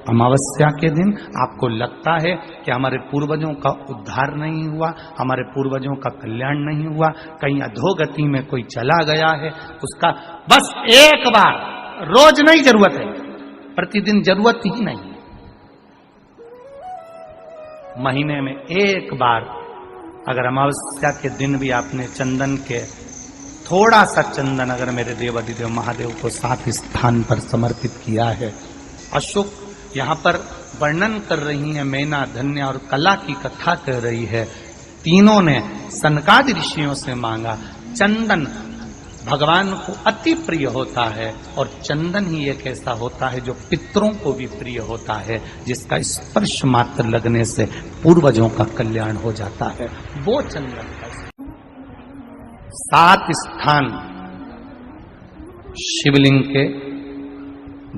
अमावस्या के दिन आपको लगता है कि हमारे पूर्वजों का उद्धार नहीं हुआ, हमारे पूर्वजों का कल्याण नहीं हुआ, कहीं अधोगति में कोई चला गया है, उसका बस एक बार, रोज नहीं जरूरत है, प्रतिदिन जरूरत ही नहीं, महीने में एक बार अगर अमावस्या के दिन भी आपने चंदन के थोड़ा सा चंदन अगर मेरे देवाधिदेव महादेव को 7 स्थान पर समर्पित किया है। अशोक यहाँ पर वर्णन कर रही है, मैना, धन्य और कला की कथा कर रही है। तीनों ने सनकादि ऋषियों से मांगा। चंदन भगवान को अति प्रिय होता है और चंदन ही एक ऐसा होता है जो पितरों को भी प्रिय होता है, जिसका स्पर्श मात्र लगने से पूर्वजों का कल्याण हो जाता है। वो चंदन का 7 स्थान शिवलिंग के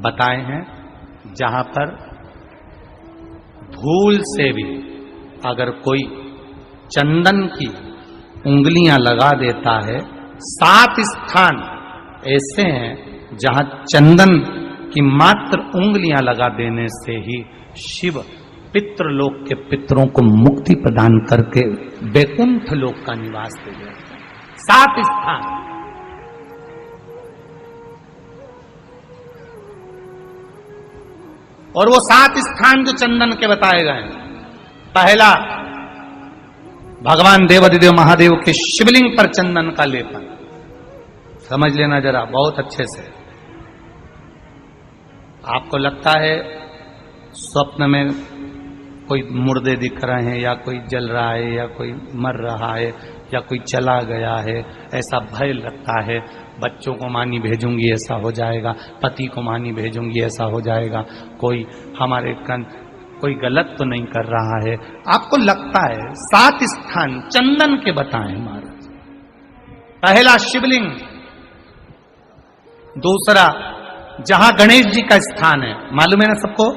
बताए हैं, जहां पर भूल से भी अगर कोई चंदन की उंगलियां लगा देता है, 7 स्थान ऐसे हैं जहां चंदन की मात्र उंगलियां लगा देने से ही शिव पितृलोक के पितरों को मुक्ति प्रदान करके वैकुंठ लोक का निवास दे देते हैं। 7 स्थान। और वो 7 स्थान जो चंदन के बताए गए, पहला भगवान देवाधिदेव महादेव के शिवलिंग पर चंदन का लेपन। समझ लेना जरा बहुत अच्छे से। आपको लगता है स्वप्न में कोई मुर्दे दिख रहे हैं, या कोई जल रहा है, या कोई मर रहा है, या कोई चला गया है, ऐसा भय लगता है। बच्चों को मानी भेजूंगी ऐसा हो जाएगा, पति को मानी भेजूंगी ऐसा हो जाएगा, कोई हमारे कोई गलत तो नहीं कर रहा है, आपको लगता है। 7 स्थान चंदन के बताएं महाराज। पहला शिवलिंग, दूसरा जहां गणेश जी का स्थान है, मालूम है ना सबको,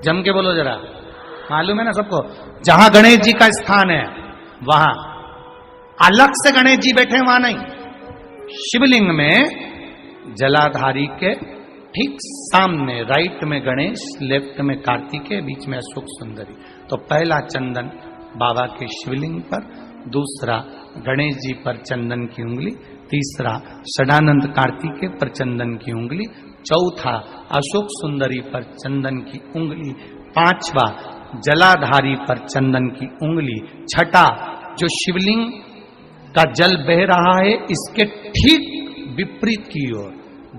जम के बोलो जरा, मालूम है ना सबको, जहां गणेश जी का स्थान है वहां अलग से गणेश जी बैठे, वहां नहीं। शिवलिंग में जलाधारी के ठीक सामने राइट में गणेश, लेफ्ट में कार्तिकेय, बीच में अशोक सुंदरी। तो पहला चंदन बाबा के शिवलिंग पर, दूसरा गणेश जी पर चंदन की उंगली, तीसरा षडानंद कार्तिकेय पर चंदन की उंगली, चौथा अशोक सुंदरी पर चंदन की उंगली, पांचवा जलाधारी पर चंदन की उंगली, छठा जो शिवलिंग का जल बह रहा है इसके ठीक विपरीत की ओर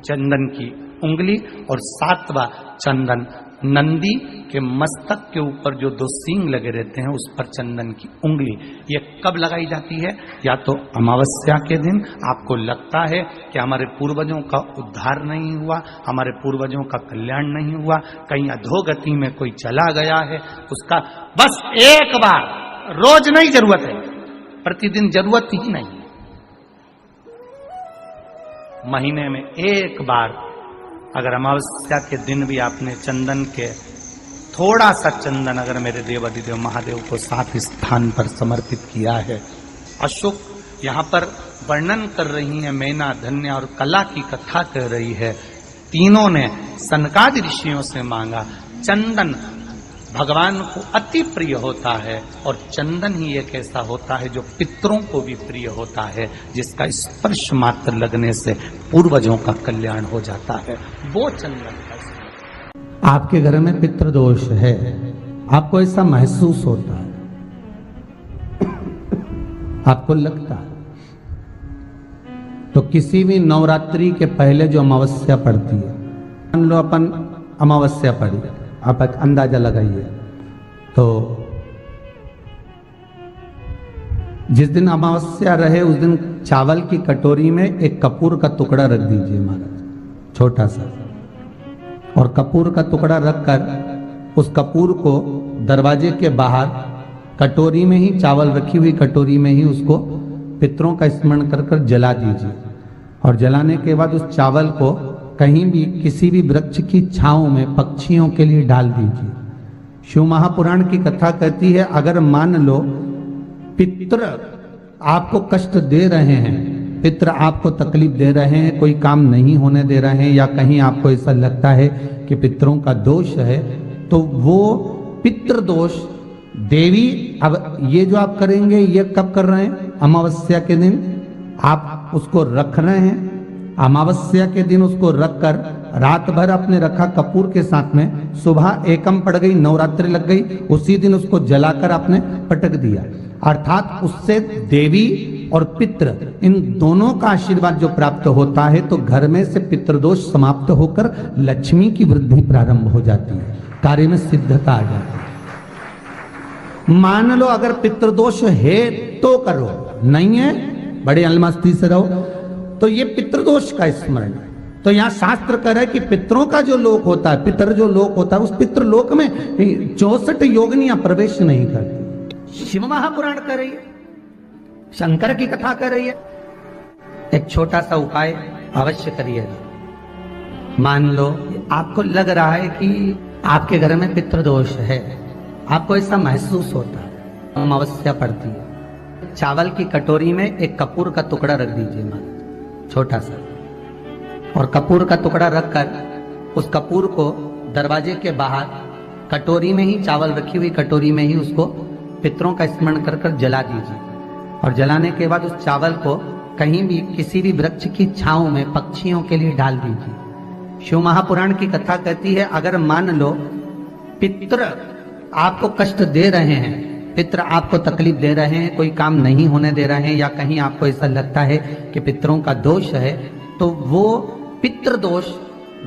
चंदन की उंगली, और 7वां चंदन नंदी के मस्तक के ऊपर जो 2 सींग लगे रहते हैं उस पर चंदन की उंगली। ये कब लगाई जाती है? या तो अमावस्या के दिन आपको लगता है कि हमारे पूर्वजों का उद्धार नहीं हुआ, हमारे पूर्वजों का कल्याण नहीं हुआ, कहीं अधोगति में कोई चला गया है, उसका बस एक बार, रोज नहीं जरूरत है, प्रतिदिन जरूरत ही नहीं, महीने में एक बार अगर अमावस्या के दिन भी आपने चंदन के थोड़ा सा चंदन अगर मेरे देवाधिदेव महादेव को 7 स्थान पर समर्पित किया है। अशोक यहाँ पर वर्णन कर रही है, मैना, धन्य और कला की कथा कर रही है। तीनों ने सनकादि ऋषियों से मांगा। चंदन भगवान को अति प्रिय होता है और चंदन ही एक ऐसा होता है जो पितरों को भी प्रिय होता है, जिसका स्पर्श मात्र लगने से पूर्वजों का कल्याण हो जाता है। वो चंदन का। आपके घर में पितृदोष है, आपको ऐसा महसूस होता है, आपको लगता है, तो किसी भी नवरात्रि के पहले जो अमावस्या पड़ती है, मान लो अपन अमावस्या पड़ी, आप एक अंदाजा लगाइए, तो जिस दिन अमावस्या रहे उस दिन चावल की कटोरी में एक कपूर का टुकड़ा रख दीजिए महाराज, छोटा सा, और कपूर का टुकड़ा रखकर उस कपूर को दरवाजे के बाहर कटोरी में ही, चावल रखी हुई कटोरी में ही उसको पितरों का स्मरण कर कर जला दीजिए। और जलाने के बाद उस चावल को कहीं भी किसी भी वृक्ष की छांव में पक्षियों के लिए डाल दीजिए। शिव महापुराण की कथा कहती है, अगर मान लो पितृ आपको कष्ट दे रहे हैं, पितृ आपको तकलीफ दे रहे हैं, कोई काम नहीं होने दे रहे हैं, या कहीं आपको ऐसा लगता है कि पितरों का दोष है, तो वो पितृदोष देवी, अब ये जो आप करेंगे ये कब कर रहे हैं? अमावस्या के दिन आप उसको रख रहे हैं। अमावस्या के दिन उसको रखकर रात भर आपने रखा कपूर के साथ में, सुबह एकम पड़ गई, नवरात्रि लग गई, उसी दिन उसको जलाकर आपने पटक दिया। अर्थात उससे देवी और पितृ इन दोनों का आशीर्वाद जो प्राप्त होता है, तो घर में से पितृदोष समाप्त होकर लक्ष्मी की वृद्धि प्रारंभ हो जाती है, कार्य में सिद्धता आ जाती है। मान लो अगर पितृदोष है तो करो, नहीं है बड़े अलमस्ती से रहो। तो ये पितृदोष का स्मरण। तो यहाँ शास्त्र कह रहा है कि पितरों का जो लोक होता है, पितर जो लोक होता है, उस पितृलोक में 64 योगिनियां प्रवेश नहीं करती। शिव महापुराण कर रही है, शंकर की कथा कर रही है। एक छोटा सा उपाय अवश्य करिएगा। मान लो आपको लग रहा है कि आपके घर में पितृदोष है, आपको ऐसा महसूस होता है, अमावस्या पड़ती है, चावल की कटोरी में एक कपूर का टुकड़ा रख दीजिए महाराज, छोटा सा, और कपूर का टुकड़ा रखकर उस कपूर को दरवाजे के बाहर कटोरी में ही, चावल रखी हुई कटोरी में ही उसको पितरों का स्मरण कर कर जला दीजिए। और जलाने के बाद उस चावल को कहीं भी किसी भी वृक्ष की छांव में पक्षियों के लिए डाल दीजिए। शिव महापुराण की कथा कहती है, अगर मान लो पितृ आपको कष्ट दे रहे हैं, पितृ आपको तकलीफ दे रहे हैं, कोई काम नहीं होने दे रहे हैं, या कहीं आपको ऐसा लगता है कि पितरों का दोष है, तो वो पितृदोष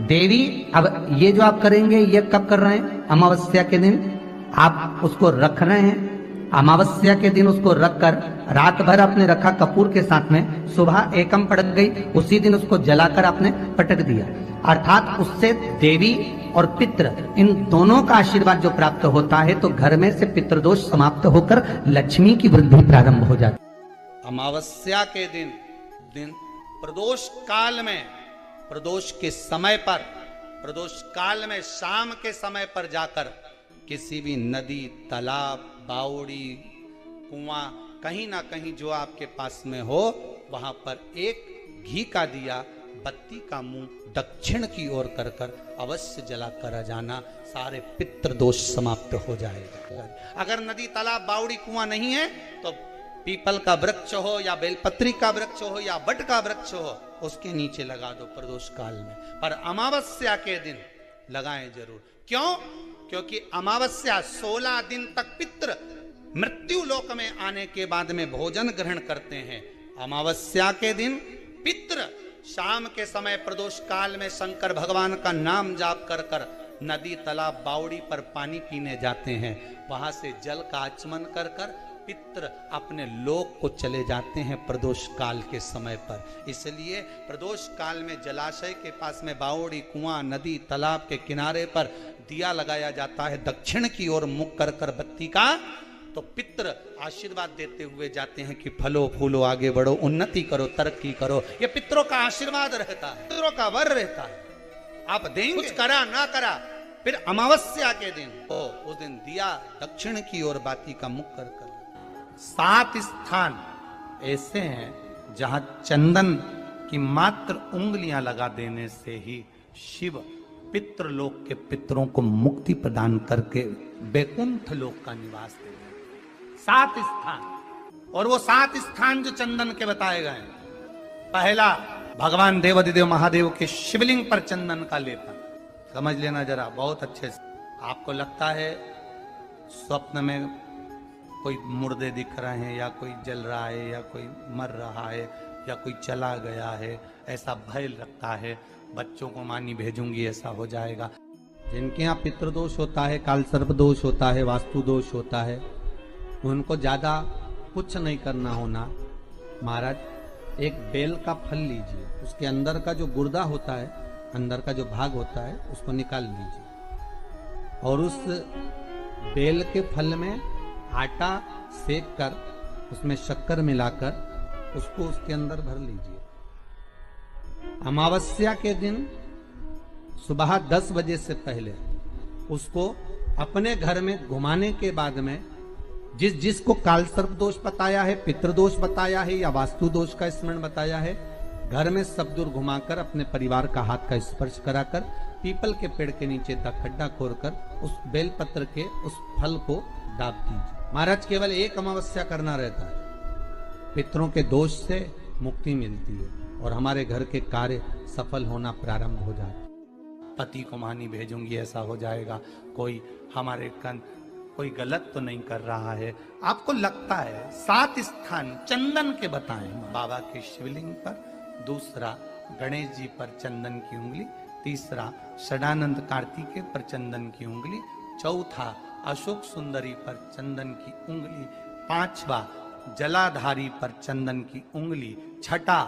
देवी, अब ये जो आप करेंगे ये कब कर रहे हैं? अमावस्या के दिन आप उसको रख रहे हैं। अमावस्या के दिन उसको रखकर रात भर आपने रखा कपूर के साथ में, सुबह एकम पड़ गई, उसी दिन उसको जलाकर आपने पटक दिया। अर्थात उससे देवी और पितृ इन दोनों का आशीर्वाद जो प्राप्त होता है, तो घर में से पितृदोष समाप्त होकर लक्ष्मी की वृद्धि प्रारंभ हो जाती है। अमावस्या के दिन प्रदोष काल में, प्रदोष के समय पर, प्रदोष काल में शाम के समय पर जाकर किसी भी नदी, तालाब, बावड़ी, कुआं, कहीं ना कहीं जो आपके पास में हो, वहां पर एक घी का दिया, बत्ती का मुंह दक्षिण की ओर कर कर अवश्य जला कर जाना, सारे पितृ दोष समाप्त हो जाएगा। अगर नदी, तालाब, बावड़ी, कुआं नहीं है तो पीपल का वृक्ष हो या बेलपत्री का वृक्ष हो या बट का वृक्ष हो, उसके नीचे लगा दो प्रदोष काल में। पर अमावस्या के दिन लगाएं जरूर। क्यों? क्योंकि अमावस्या 16 दिन तक पितृ मृत्यु लोक में आने के बाद में भोजन ग्रहण करते हैं। अमावस्या के दिन पितृ शाम के समय प्रदोष काल में शंकर भगवान का नाम जाप कर कर नदी, तालाब, बावड़ी पर पानी पीने जाते हैं। वहां से जल का आचमन कर कर पितृ अपने लोक को चले जाते हैं प्रदोष काल के समय पर। इसलिए प्रदोष काल में जलाशय के पास में बावड़ी, कुआं, नदी, तालाब के किनारे पर दिया लगाया जाता है, दक्षिण की ओर मुख कर कर बत्ती का, तो पितृ आशीर्वाद देते हुए जाते हैं कि फलो फूलो, आगे बढ़ो, उन्नति करो, तरक्की करो। ये पितरों का आशीर्वाद रहता है, पितरों का वर रहता है। आप देंगे, कुछ करा ना करा, फिर अमावस्या के दिन तो उस दिन दिया दक्षिण की ओर बाती का मुख कर कर। 7 स्थान ऐसे हैं जहां चंदन की मात्र उंगलियां लगा देने से ही शिव पितृलोक के पितरों को मुक्ति प्रदान करके बैकुंठ लोक का निवास दे। 7 स्थान, और वो 7 स्थान जो चंदन के बताए गए हैं। पहला, भगवान देवाधिदेव महादेव के शिवलिंग पर चंदन का लेपन। समझ लेना जरा बहुत अच्छे से। आपको लगता है स्वप्न में कोई मुर्दे दिख रहे हैं, या कोई जल रहा है, या कोई मर रहा है, या कोई चला गया है, ऐसा भय लगता है, बच्चों को मानी भेजूंगी ऐसा हो जाएगा। जिनके यहाँ पितृदोष होता है, काल सर्प दोष होता है, वास्तु दोष होता है, उनको ज्यादा कुछ नहीं करना होना। महाराज एक बेल का फल लीजिए, उसके अंदर का जो गुर्दा होता है, अंदर का जो भाग होता है, उसको निकाल लीजिए, और उस बेल के फल में आटा सेक कर उसमें शक्कर मिलाकर उसको उसके अंदर भर लीजिए। अमावस्या के दिन सुबह 10 बजे से पहले उसको अपने घर में घुमाने के बाद में, जिसको काल सर्प दोष बताया है, पितृदोष बताया है, या वास्तु दोष का स्मरण बताया है, घर में सब दूर घुमाकर अपने परिवार का हाथ का स्पर्श कराकर पीपल के पेड़ के नीचे का खड्डा खोदकर उस बेलपत्र के उस फल को दाब दीजिए। महाराज केवल एक अमावस्या करना रहता है, पितरों के दोष से मुक्ति मिलती है और हमारे घर के कार्य सफल होना प्रारंभ हो जाता है। पति को मानी भेजूंगी ऐसा हो जाएगा, कोई हमारे कोई गलत तो नहीं कर रहा है। आपको लगता है 7 स्थान चंदन के बताएं, बाबा के शिवलिंग पर, दूसरा गणेश जी पर चंदन की उंगली, तीसरा षडानंद कार्तिकेय पर चंदन की उंगली, चौथा अशोक सुंदरी पर चंदन की उंगली, पांचवा जलाधारी पर चंदन की उंगली, छठा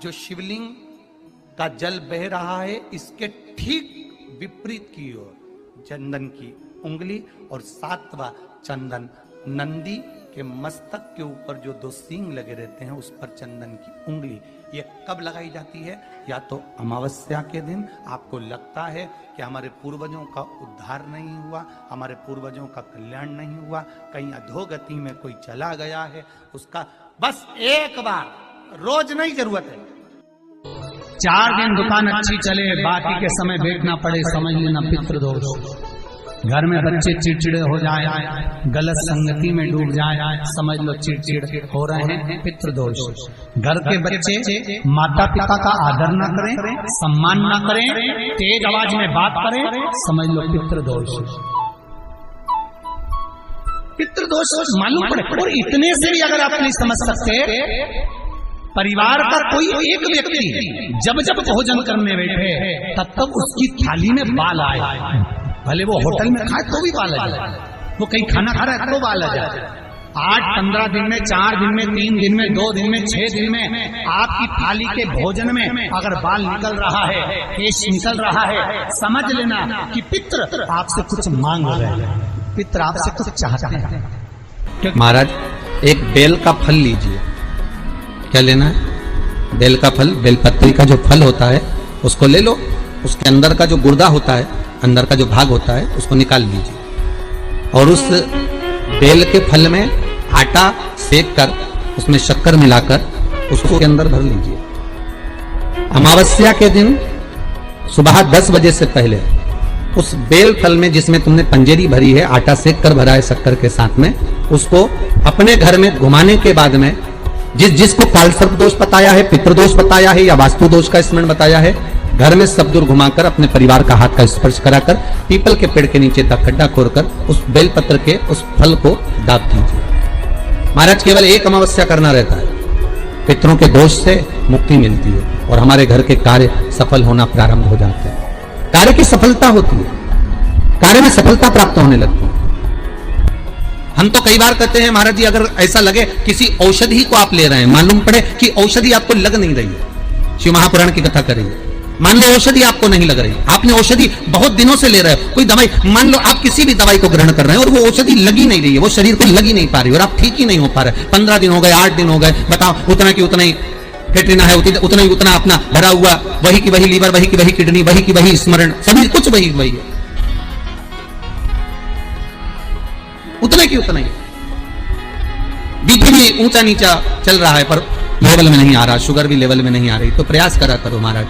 जो शिवलिंग का जल बह रहा है इसके ठीक विपरीत की ओर चंदन की उंगली, और 7वां चंदन नंदी के मस्तक के ऊपर जो 2 सींग लगे रहते हैं उस पर चंदन की उंगली। ये कब लगाई जाती है? या तो अमावस्या के दिन आपको लगता है कि हमारे पूर्वजों का उद्धार नहीं हुआ, हमारे पूर्वजों का कल्याण नहीं हुआ, कहीं अधोगति में कोई चला गया है, उसका बस एक बार, रोज नहीं जरूरत है, 4 दिन दुकान अच्छी चले, बाकी के समय बेचना पड़े, समझ लेना पितृदोष। घर में बच्चे चिड़चिड़े हो जाए, गलत संगति में डूब जाए, समझ लो चिड़चिड़ हो रहे हैं, पितृदोष। घर के बच्चे माता पिता का आदर ना करें, सम्मान ना करें, तेज आवाज में बात करें, समझ लो पितृदोष। पितृदोष मालूम पड़े। और इतने से भी अगर आप नहीं समझ सकते, परिवार का कोई एक व्यक्ति जब जब भोजन करने बैठे तब तक उसकी थाली में बाल आए, भले वो होटल में खाए तो भी बाल आ जाए, वो कहीं खाना खा रहा है तो बाल आ जाए। 8-15 दिन में, 4 दिन में, 3 दिन में, 2 दिन में, 6 दिन में आपकी थाली के भोजन में अगर बाल निकल रहा है, केश निकल रहा है, समझ लेना कि पितृ आपसे कुछ मांग रहे हैं, पितृ आपसे कुछ चाहते हैं। महाराज एक बेल का फल लीजिए। क्या लेना है? बेल का फल, बेलपत्री का जो फल होता है उसको ले लो, उसके अंदर का जो गुर्दा होता है, अंदर का जो भाग होता है उसको निकाल लीजिए, और उस बेल के फल में आटा सेक कर उसमें शक्कर मिलाकर उसको के अंदर भर लीजिए। अमावस्या के दिन सुबह 10 बजे से पहले उस बेल फल में जिसमें तुमने पंजेरी भरी है, आटा सेक कर भरा है शक्कर के साथ में, उसको अपने घर में घुमाने के बाद में जिसको कालसर्प दोष बताया है, पितृदोष बताया है या वास्तु दोष का स्मरण बताया है, घर में सब दूर घुमाकर अपने परिवार का हाथ का स्पर्श कराकर पीपल के पेड़ के नीचे तक खड्डा खोदकर उस बेलपत्र के उस फल को दाब दीजिए। महाराज केवल एक अमावस्या करना रहता है, पितरों के दोष से मुक्ति मिलती है और हमारे घर के कार्य सफल होना प्रारंभ हो जाते हैं। कार्य की सफलता होती है, कार्य में सफलता प्राप्त होने लगती है। हम तो कई बार कहते हैं महाराज जी अगर ऐसा लगे किसी औषधि को आप ले रहे हैं, मालूम पड़े कि औषधि आपको लग नहीं रही है, शिव महापुराण की कथा करेंगे, मान लो औषधि आपको नहीं लग रही, आपने औषधि बहुत दिनों से ले रहे हो, कोई दवाई, मान लो आप किसी भी दवाई को ग्रहण कर रहे हैं और वो औषधि लगी नहीं रही है, वो शरीर को लगी नहीं पा रही और आप ठीक ही नहीं हो पा रहे, 15 दिन हो गए, 8 दिन हो गए, बताओ उतना की उतना ही फेटरिना है, उतना ही उतना अपना भरा हुआ, वही की वही लीवर, वही की वही किडनी, वही की वही स्मरण, सभी कुछ वही वही है, उतने की उतना ही। बीपी भी ऊंचा नीचा चल रहा है पर लेवल में नहीं आ रहा, शुगर भी लेवल में नहीं आ रही, तो प्रयास करा करो महाराज,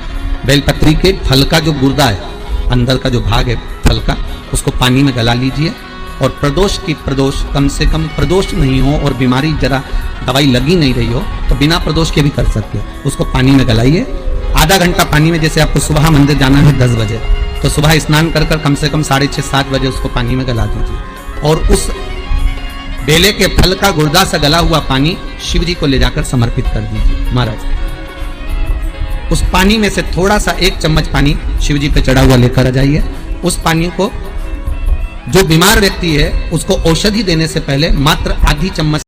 बेलपत्री के फल का जो गुर्दा है, अंदर का जो भाग है फल का, उसको पानी में गला लीजिए और प्रदोष कम से कम प्रदोष नहीं हो और बीमारी जरा दवाई लगी नहीं रही हो तो बिना प्रदोष के भी कर सकते हो, उसको पानी में गलाइए, आधा घंटा पानी में, जैसे आपको सुबह मंदिर जाना है 10 बजे, तो सुबह स्नान कर कम से कम 6:30-7 बजे उसको पानी में गला दीजिए और उस बेले के फल का गुर्दा से गला हुआ पानी शिव जी को ले जाकर समर्पित कर दीजिए। महाराज उस पानी में से थोड़ा सा 1 चम्मच पानी शिव जी पे चढ़ा हुआ लेकर आ जाइए। उस पानी को जो बीमार व्यक्ति है उसको औषधि देने से पहले मात्र आधी चम्मच